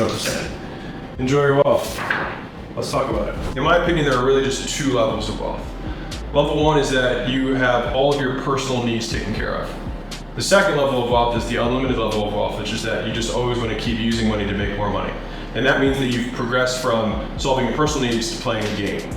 know what I'm saying? Enjoy your wealth. Let's talk about it. In my opinion, there are really just two levels of wealth. Level one is that you have all of your personal needs taken care of. The second level of wealth is the unlimited level of wealth, which is that you just always want to keep using money to make more money. And that means that you've progressed from solving your personal needs to playing a game.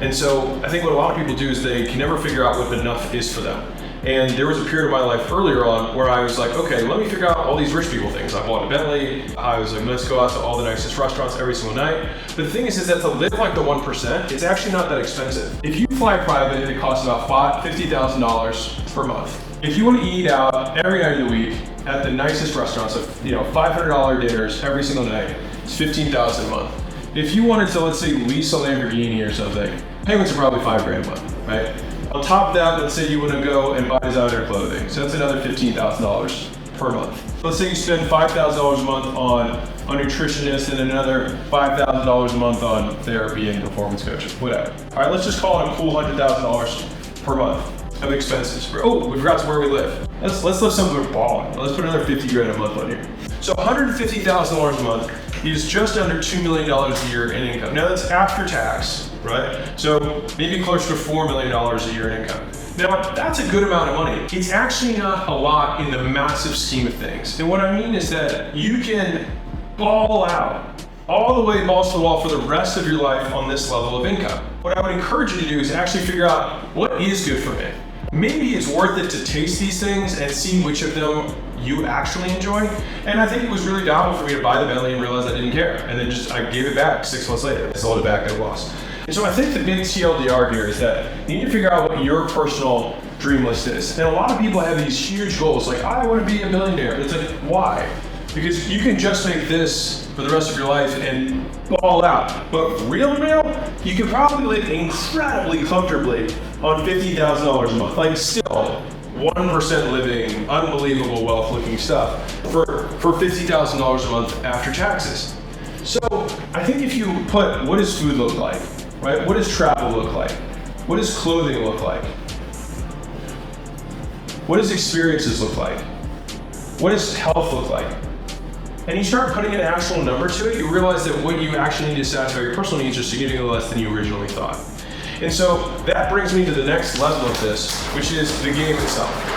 And so I think what a lot of people do is they can never figure out what enough is for them. And there was a period of my life earlier on where I was like, okay, let me figure out all these rich people things. I bought a Bentley. I was like, let's go out to all the nicest restaurants every single night. But the thing is that to live like the 1%, it's actually not that expensive. If you fly private, it costs about $50,000 per month. If you want to eat out every night of the week at the nicest restaurants of $500 dinners every single night, it's $15,000 a month. If you wanted to, let's say, lease a Lamborghini or something, payments are probably $5,000 a month, right? On top of that, let's say you want to go and buy designer clothing. So that's another $15,000 per month. Let's say you spend $5,000 a month on a nutritionist and another $5,000 a month on therapy and performance coaching, whatever. All right, let's just call it a cool $100,000 per month of expenses. Oh, we forgot where we live. Let's live somewhere balling. Let's put another $50,000 a month on here. So $150,000 a month is just under $2 million a year in income. Now that's after tax, right? So maybe closer to $4 million a year in income. Now that's a good amount of money. It's actually not a lot in the massive scheme of things. And what I mean is that you can ball out all the way balls to the wall for the rest of your life on this level of income. What I would encourage you to do is actually figure out what is good for me. Maybe it's worth it to taste these things and see which of them you actually enjoy. And I think it was really valuable for me to buy the Bentley and realize I didn't care. And then I gave it back 6 months later. I sold it back at a loss. And so I think the big TLDR here is that you need to figure out what your personal dream list is. And a lot of people have these huge goals, like I want to be a millionaire. It's like, why? Because you can just make this for the rest of your life and ball out. But real, you can probably live incredibly comfortably on $50,000 a month. Like still 1% living, unbelievable wealth looking stuff for $50,000 a month after taxes. So I think if you put, what does food look like, right? What does travel look like? What does clothing look like? What does experiences look like? What does health look like? And you start putting an actual number to it, you realize that what you actually need to satisfy your personal needs are significantly less than you originally thought. And so that brings me to the next level of this, which is the game itself.